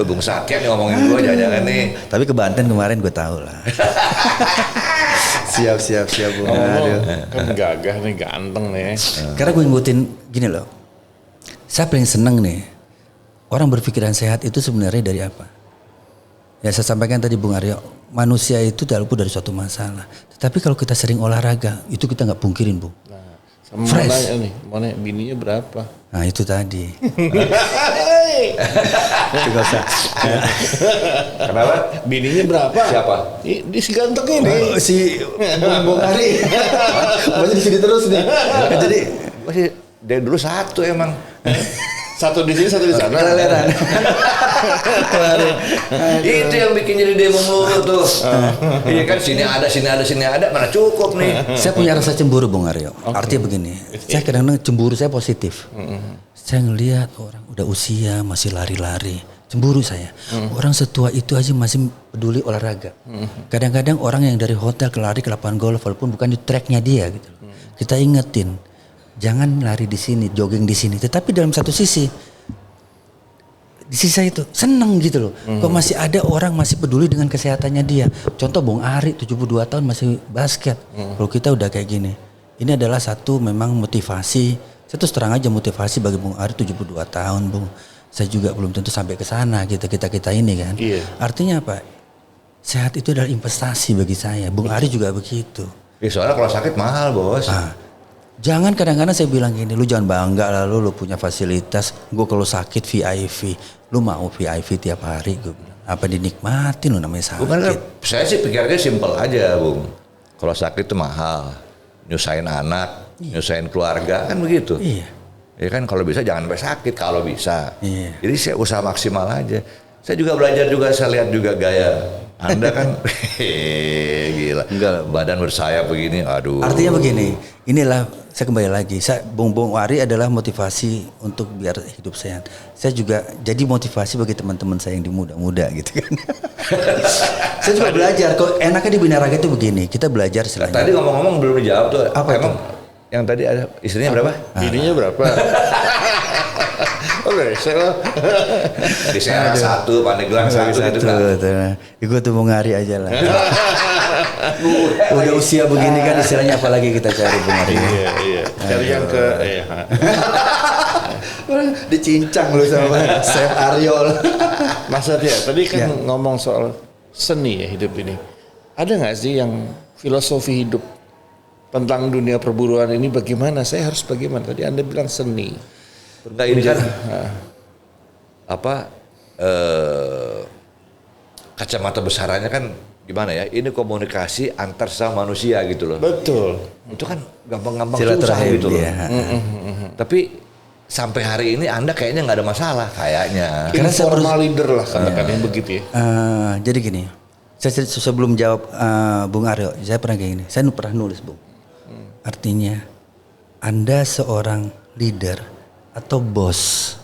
Bung Satya nih ngomongin gue jangan-jangan nih.
Tapi ke Banten kemarin gue tahu lah. siap Bung. Aduh.
Kan gagah nih, ganteng nih.
Karena gue ngikutin gini loh. Saya paling seneng nih orang berpikiran sehat itu sebenarnya dari apa? Ya saya sampaikan tadi Bung Aryo, manusia itu tak luput dari suatu masalah. Tetapi kalau kita sering olahraga, itu kita nggak pungkirin Bung.
Nah, sama mau nanya nih, mau nanya bininya berapa?
Nah itu tadi. Tidak usah.
Kenapa?
Bininya berapa?
Siapa?
Di si ganteng ini.
Si Bung Ari. Masih di sini terus nih. Jadi
Masih dari dulu satu emang.
Satu di sini, satu di sana.
keleleran.
Itu yang bikin jadi demo mulu tuh. Iya kan sini ada, mana cukup nih.
Saya punya rasa cemburu Bung Aryo. Artinya begini, saya kadang-kadang cemburu saya positif. Saya ngelihat orang udah usia masih lari-lari, cemburu saya. Orang setua itu aja masih peduli olahraga. Kadang-kadang orang yang dari hotel ke lari ke lapangan golf walaupun bukan di tracknya dia gitu. Kita ingetin, jangan lari di sini, jogging di sini. Tetapi dalam satu sisi, di sisi saya itu seneng gitu loh. Kok masih ada orang masih peduli dengan kesehatannya dia. Contoh Bung Ari 72 tahun masih basket. Kalau kita udah kayak gini. Ini adalah satu memang motivasi. Saya terus terang aja motivasi bagi Bung Ari 72 tahun Bung. Saya juga belum tentu sampai ke sana kita ini kan.
Iya.
Artinya apa? Sehat itu adalah investasi bagi saya. Bung Ari juga begitu.
Soalnya kalau sakit mahal bos.
Jangan kadang-kadang saya bilang gini, lu jangan bangga lah lu punya fasilitas. Gue kalau sakit VIP, lu mau VIP tiap hari gue bilang. Apa dinikmatin lu namanya sakit.
Bukan kan, saya sih pikirnya simpel aja Bung. Kalau sakit itu mahal, nyusahin anak, nyusahin keluarga kan begitu.
Iya.
Ya kan kalau bisa jangan sampai sakit kalau bisa.
Iya.
Jadi saya usaha maksimal aja. Saya juga belajar juga, saya lihat juga gaya Anda kan, gila.
Enggak.
Badan bersayap begini, aduh.
Artinya begini, inilah saya kembali lagi. Bung Ari adalah motivasi untuk biar hidup sehat. Saya juga jadi motivasi bagi teman-teman saya yang di muda-muda gitu kan. Saya juga belajar. Kalau enaknya di Binaraga itu begini, kita belajar selain.
Tadi ngomong-ngomong belum dijawab tuh.
Apa
emang
itu?
yang tadi ada istrinya berapa?
Bininya berapa? Oke, saya
Di Serang satu, Pandeglang satu gitu kan.
Gue tuh mau ngari aja lah. Udah usia begini kan istilahnya apalagi kita cari Bung Ari.
iya. Cari yang ke
Dicincang lu sama Chef Aryol.
Mas Satya, tadi kan
Ya.
ngomong soal seni ya hidup ini. Ada nggak sih yang filosofi hidup tentang dunia perburuan ini bagaimana? Saya harus bagaimana? Tadi Anda bilang seni.
Enggak ini kan kacamata besarannya kan gimana ya? Ini komunikasi antar sama manusia gitu loh.
Betul.
Itu kan gampang-gampang susah
Silaturahim
gitu loh.
ya.
Tapi sampai hari ini Anda kayaknya nggak ada masalah kayaknya.
Karena saya
Informal leader lah katakannya begitu ya.
Jadi gini, saya sebelum jawab Bung Aryo, saya pernah kayak gini. Saya pernah nulis Bung. Artinya Anda seorang leader atau bos.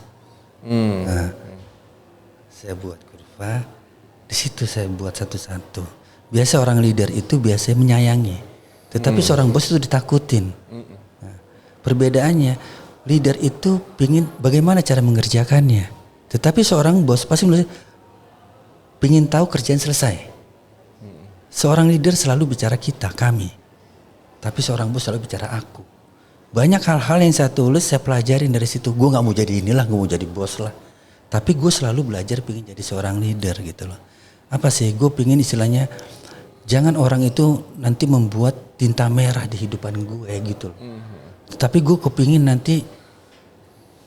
Nah, saya buat kurva. Di situ saya buat satu-satu. Biasa orang leader itu biasanya menyayangi, tetapi seorang bos itu ditakutin. Nah, perbedaannya, leader itu pingin bagaimana cara mengerjakannya, tetapi seorang bos pasti pingin tahu kerjaan selesai. Seorang leader selalu bicara kita, kami, tapi seorang bos selalu bicara aku. Banyak hal-hal yang saya tulis, saya pelajarin dari situ. Gue nggak mau jadi inilah, gue mau jadi bos lah. Tapi gue selalu belajar pingin jadi seorang leader gitu loh. Apa sih? Gue pingin istilahnya jangan orang itu nanti membuat tinta merah di hidupan gue gitu loh. Tapi gue kepingin nanti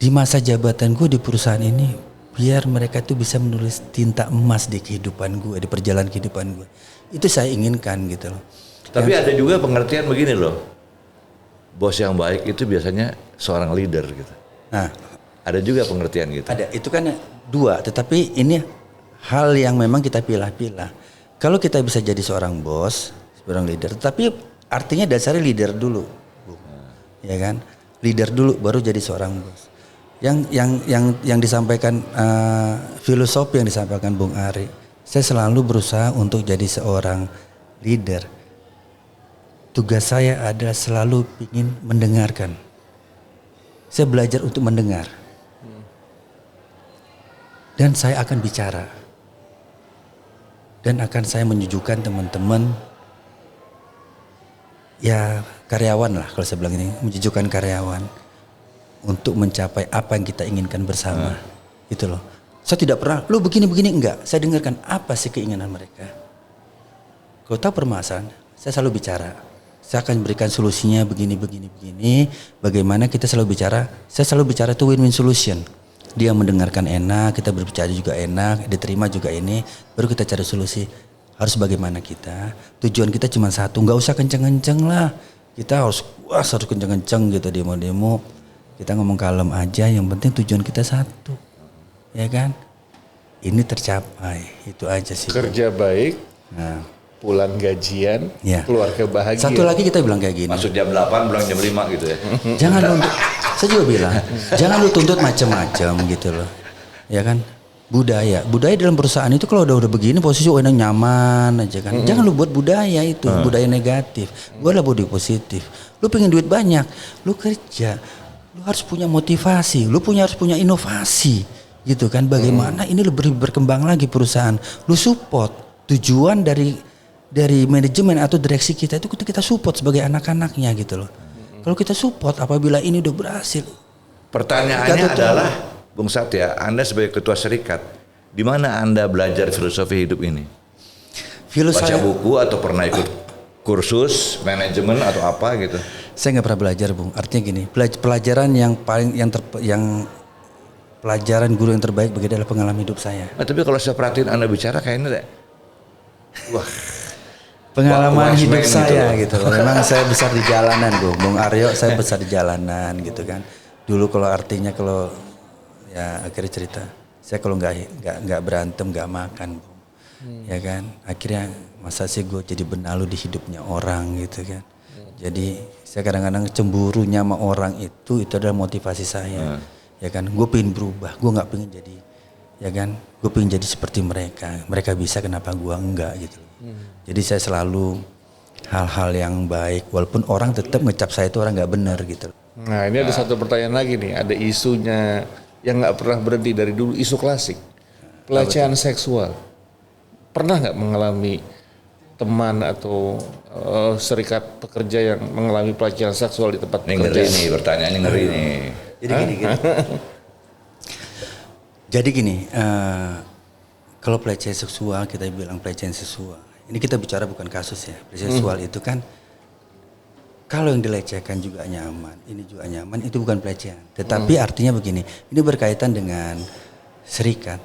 di masa jabatan gue di perusahaan ini biar mereka tuh bisa menulis tinta emas di kehidupan gue, di perjalanan kehidupan gue. Itu saya inginkan gitu loh.
Tapi ada juga pengertian begini loh. Bos yang baik itu biasanya seorang leader gitu.
Nah,
ada juga pengertian gitu.
ada, itu kan dua, tetapi ini hal yang memang kita pilah-pilah. Kalau kita bisa jadi seorang bos, seorang leader, tapi artinya dasarnya leader dulu, Bung. Ya kan? Leader dulu baru jadi seorang bos. Yang disampaikan filosofi yang disampaikan Bung Ari, saya selalu berusaha untuk jadi seorang leader. Tugas saya adalah selalu ingin mendengarkan. Saya belajar untuk mendengar. Dan saya akan bicara. Dan akan saya menyuguhkan teman-teman, ya karyawan lah kalau saya bilang ini, menyuguhkan karyawan untuk mencapai apa yang kita inginkan bersama. Gitu loh. Saya tidak pernah, lu begini-begini enggak. Saya dengarkan apa sih keinginan mereka. Kalau tahu permasalahan, saya selalu bicara. Saya akan berikan solusinya begini. Bagaimana kita selalu bicara, saya selalu bicara itu win-win solution. Dia mendengarkan enak, kita berbicara juga enak, diterima juga ini, baru kita cari solusi. Harus bagaimana kita, tujuan kita cuma satu, nggak usah kenceng-kenceng lah. Kita harus kenceng-kenceng gitu demo-demo. Kita ngomong kalem aja, yang penting tujuan kita satu. Ya kan? Ini tercapai, itu aja sih.
Kerja baik,
Nah,
pulang gajian,
Ya.
keluarga bahagia.
satu lagi kita bilang kayak gini.
Masuk jam 8 pulang jam 5 gitu ya.
Jangan lu, saya juga bilang, jangan lu tuntut macam-macam gitu loh. Ya kan? Budaya dalam perusahaan itu kalau udah begini posisi enak nyaman aja kan. Jangan lu buat budaya itu, budaya negatif. Buatlah budaya positif. Lu pengen duit banyak, lu kerja. Lu harus punya motivasi, lu harus punya inovasi. Gitu kan? Bagaimana ini lebih berkembang lagi perusahaan. Lu support tujuan dari manajemen atau direksi kita itu kita support sebagai anak-anaknya gitu loh. Kalau kita support apabila ini udah berhasil.
Pertanyaannya adalah, Bung Satya, Anda sebagai ketua serikat, di mana Anda belajar filosofi hidup ini? Baca buku atau pernah ikut kursus manajemen atau apa gitu?
Saya nggak pernah belajar, Bung. Artinya gini, pelajaran yang pelajaran guru yang terbaik bagi adalah pengalaman hidup saya.
Nah, tapi kalau saya perhatiin Anda bicara kayaknya, wah,
Pengalaman hidup
gitu
saya
loh.
gitu. Memang saya besar di jalanan, Bung Aryo. Saya besar di jalanan gitu kan. Dulu kalau ya akhirnya cerita, saya kalau nggak berantem nggak makan, Bung. Ya kan. Akhirnya masa sih gue jadi benalu di hidupnya orang gitu kan. Jadi saya kadang-kadang cemburunya sama orang itu adalah motivasi saya. Ya kan. Gue pengen berubah. Gue nggak pengen jadi, ya kan. Gue pengen jadi seperti mereka. Mereka bisa, kenapa gue enggak gitu. Jadi saya selalu hal-hal yang baik, walaupun orang tetap ngecap saya itu orang nggak benar gitu.
Nah ini ada satu pertanyaan lagi nih, ada isunya yang nggak pernah berhenti dari dulu, isu klasik, pelecehan seksual. Pernah nggak mengalami teman atau serikat pekerja yang mengalami pelecehan seksual di tempat
Ini ngeri
pekerjaan?
nih, pertanyaannya ngeri nih.
Jadi gini, kalau pelecehan seksual, kita bilang pelecehan seksual. Ini kita bicara bukan kasus ya. Pelecehan seksual itu kan, kalau yang dilecehkan juga nyaman, ini juga nyaman, itu bukan pelecehan. Tetapi artinya begini, ini berkaitan dengan serikat.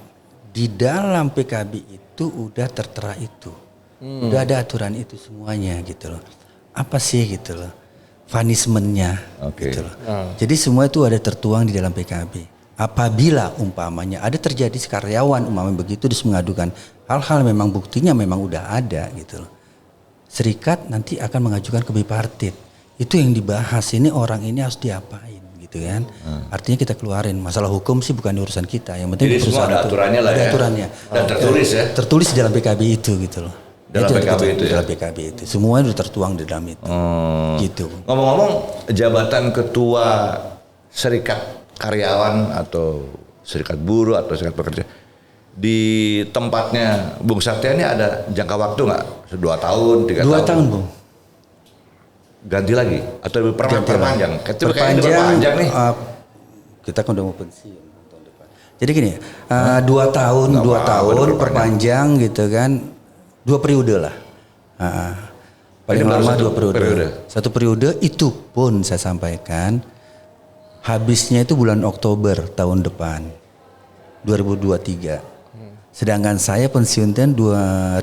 Di dalam PKB itu udah tertera itu. Udah ada aturan itu semuanya gitu loh. Apa sih gitu loh, punishment-nya gitu loh. Jadi semua itu ada tertuang di dalam PKB. Apabila umpamanya ada terjadi karyawan umpamanya begitu terus mengadukan hal-hal memang buktinya memang udah ada gitu loh. Serikat nanti akan mengajukan ke bipartit. Itu yang dibahas, ini orang ini harus diapain gitu kan. Artinya kita keluarin, masalah hukum sih bukan urusan kita. Yang penting
Jadi semua ada aturannya lah ya.
Ada aturannya.
Dan tertulis ya.
Tertulis di dalam PKB itu gitu loh.
Dalam PKB itu ya?
Dalam PKB itu. Semuanya udah tertuang di dalam itu. Gitu.
Ngomong-ngomong, jabatan ketua serikat karyawan atau serikat buruh atau serikat pekerja di tempatnya Bung Satya ini ada jangka waktu nggak? 2 tahun, 3 tahun?
2 tahun, Bung.
Ganti lagi atau perpanjang?
Perpanjang nih. Kita kan udah mau pensiun tahun depan. Jadi gini, 2 tahun, 2 tahun perpanjang gitu kan, 2 periode lah. Paling lama 2 periode. 1 periode itu pun saya sampaikan habisnya itu bulan Oktober tahun depan 2023. Sedangkan saya pensiunnya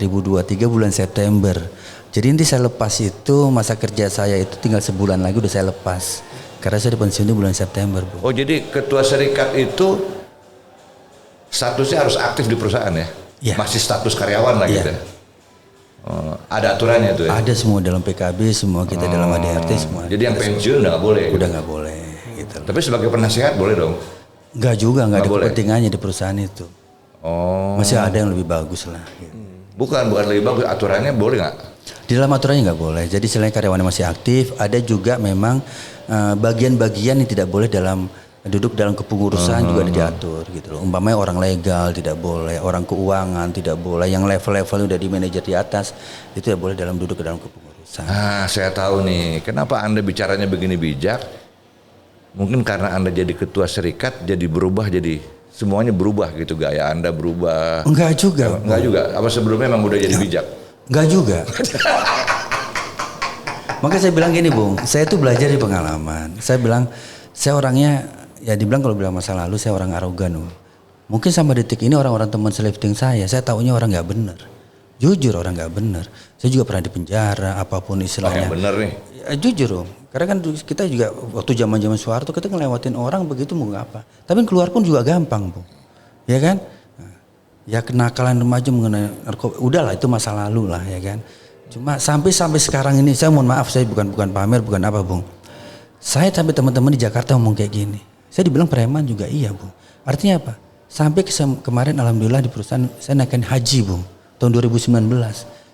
2023 bulan September. Jadi nanti saya lepas itu, masa kerja saya itu tinggal sebulan lagi udah saya lepas. Karena saya pensiunnya bulan September, Bu.
Oh, jadi ketua serikat itu statusnya harus aktif di perusahaan ya?
Iya.
Masih status karyawan lah gitu.
Iya.
Oh, ada aturannya itu ya?
Ada semua dalam PKB, semua kita dalam ADRT semua.
Jadi yang pensiun udah nggak boleh?
Udah nggak boleh. Gitu.
Tapi sebagai penasehat boleh dong?
Nggak juga, nggak ada
boleh.
kepentingannya di perusahaan itu.
Oh.
Masih ada yang lebih bagus lah. Gitu.
Bukan lebih bagus, aturannya boleh nggak?
Di dalam aturannya nggak boleh. Jadi selain karyawannya masih aktif, ada juga memang bagian-bagian yang tidak boleh dalam duduk dalam kepengurusan juga ada diatur gitu loh. Umpamanya orang legal tidak boleh, orang keuangan tidak boleh, yang level-level udah di manajer di atas itu tidak boleh dalam duduk dalam kepengurusan.
Saya tahu nih, kenapa Anda bicaranya begini bijak? Mungkin karena Anda jadi ketua serikat, jadi berubah jadi semuanya berubah gitu, gaya Anda berubah?
Enggak juga.
Enggak juga. Apa sebelumnya memang udah jadi bijak?
Enggak juga. Maka saya bilang gini Bung, saya tuh belajar di pengalaman. Saya bilang, saya orangnya, ya dibilang kalau bilang masa lalu saya orang arogan. Mungkin sama detik ini orang-orang teman selifting saya taunya orang nggak benar. Jujur orang nggak benar. Saya juga pernah di penjara, apapun istilahnya.
Yang benar nih.
Ya, jujur karena kan kita juga waktu zaman Soeharto kita ngelewatin orang begitu mau apa. Tapi keluar pun juga gampang Bung. Ya kan? Ya kenakalan remaja mengenai narkoba, udahlah itu masa lalu lah ya kan. Cuma sampai sekarang ini saya mohon maaf, saya bukan pamer, bukan apa Bung. Saya sampai teman-teman di Jakarta ngomong kayak gini. Saya dibilang preman juga iya Bung. Artinya apa? Sampai kemarin alhamdulillah di perusahaan saya naikkan haji Bung. Tahun 2019.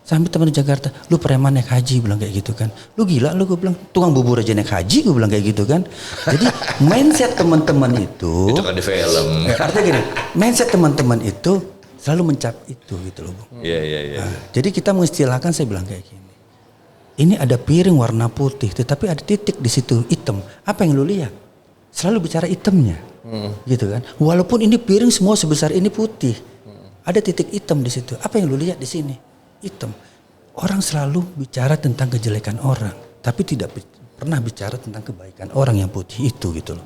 Sampai teman di Jakarta, lu preman naik haji, bilang kayak gitu kan. Lu gila lu, gue bilang tukang bubur aja naik haji, gue bilang kayak gitu kan. Jadi mindset teman-teman itu
kan di film.
Artinya gini, mindset teman-teman itu selalu mencap itu gitu loh Bung.
Iya.
Nah, jadi kita mengistilahkan, saya bilang kayak gini. Ini ada piring warna putih, tetapi ada titik di situ hitam. Apa yang lu lihat? Selalu bicara hitamnya, gitu kan. Walaupun ini piring semua sebesar ini putih, ada titik hitam di situ. Apa yang lu lihat di sini? Hitam. Orang selalu bicara tentang kejelekan orang, tapi tidak pernah bicara tentang kebaikan orang yang putih itu, gitu loh.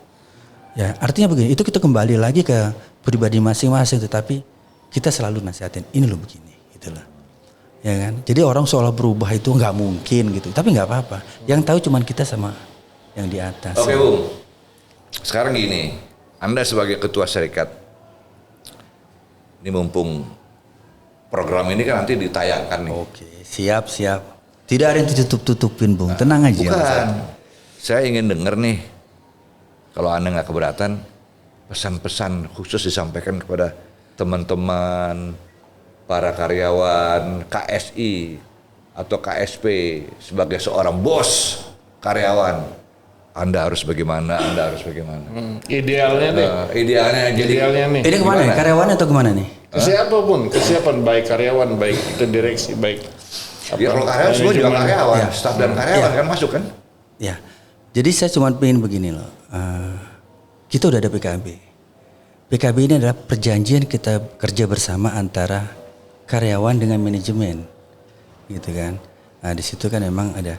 Ya, artinya begini. Itu kita kembali lagi ke pribadi masing-masing, tetapi kita selalu nasihatin, ini lo begini, gitu loh. Ya kan? Jadi orang seolah berubah itu nggak mungkin gitu, tapi nggak apa-apa. Yang tahu cuman kita sama yang di atas.
Oke Bung, sekarang gini, Anda sebagai ketua serikat, ini mumpung program ini kan nanti ditayangkan nih.
Oke, siap. Tidak ada yang ditutup-tutupin Bung, tenang aja.
Bukan, saya ingin dengar nih, kalau Anda nggak keberatan, pesan-pesan khusus disampaikan kepada teman-teman, para karyawan KSI atau KSP sebagai seorang bos karyawan. Anda harus bagaimana?
Idealnya nih.
Idealnya
nih.
Ini kemana?
Gimana?
Karyawan atau kemana nih?
Kesiapan baik karyawan, baik itu direksi, baik.
Ya kalau karyawan semua juga karyawan,
Ya.
staf dan karyawan kan masuk kan?
Ya, jadi saya cuma pengen begini loh. Kita udah ada PKB. PKB ini adalah perjanjian kita kerja bersama antara karyawan dengan manajemen, gitu kan. Nah di situ kan memang ada.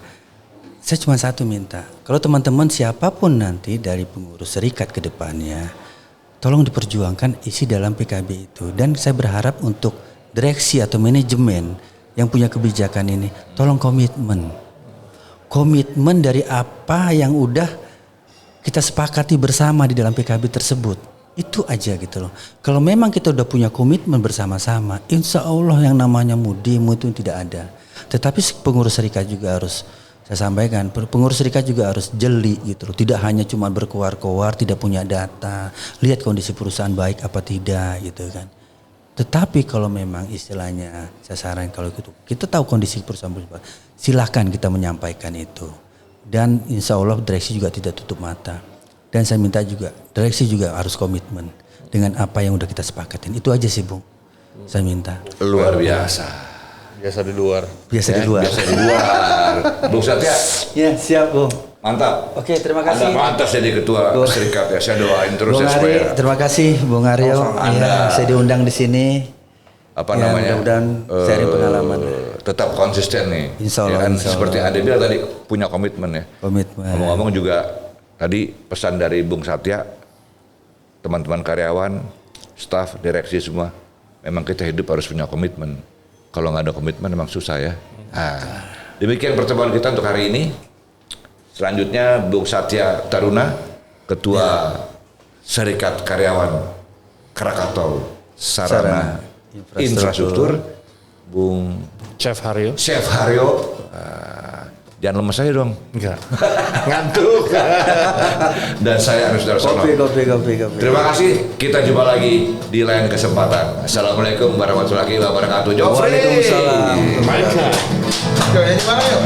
Saya cuma satu minta, kalau teman-teman siapapun nanti dari pengurus serikat ke depannya, tolong diperjuangkan isi dalam PKB itu. Dan saya berharap untuk direksi atau manajemen yang punya kebijakan ini, tolong komitmen dari apa yang udah kita sepakati bersama di dalam PKB tersebut. Itu aja gitu loh. Kalau memang kita udah punya komitmen bersama-sama, insya Allah yang namanya mudimu itu tidak ada. Tetapi pengurus serikat juga harus, saya sampaikan, pengurus serikat juga harus jeli gitu loh. Tidak hanya cuma berkoar-koar, tidak punya data, lihat kondisi perusahaan baik apa tidak gitu kan. Tetapi kalau memang istilahnya, saya sarankan kalau itu, kita tahu kondisi perusahaan, silahkan kita menyampaikan itu. Dan insya Allah direksi juga tidak tutup mata. Dan saya minta juga, direksi juga harus komitmen dengan apa yang udah kita sepakatin. Itu aja sih Bung, saya minta.
Luar biasa.
Biasa di luar.
Biasa di luar.
Bung Satya.
Ya siap Bung.
Mantap.
Oke, terima kasih.
Anda pantas jadi ketua serikat ya. Saya doain terus
Bung
ya
Ari,
supaya
terima kasih Bung Aryo. Ya, saya diundang di sini.
apa
Ya,
namanya?
mudah-mudahan sharing pengalaman.
Tetap konsisten nih.
Insya Allah,
Ya kan,
insya Allah.
seperti Ade bilang tadi punya komitmen ya.
Komitmen.
Ngomong-ngomong juga tadi pesan dari Bung Satya, teman-teman karyawan, staf, direksi semua, memang kita hidup harus punya komitmen. Kalau nggak ada komitmen memang susah ya. Nah, demikian pertemuan kita untuk hari ini. Selanjutnya Bung Satya Taruna, Ketua Serikat Karyawan Krakatau Sarana Infrastruktur, Bung
Chef Haryo.
Chef Haryo. Jangan lemes aja dong.
Enggak. Ngantuk.
Dan saya Agus Darsono.
Kopi.
Terima kasih. Kita jumpa lagi di lain kesempatan. Assalamualaikum warahmatullahi wabarakatuh. Jofri.
Waalaikumsalam.
Baiklah.
Yuk, nyanyi mana yuk?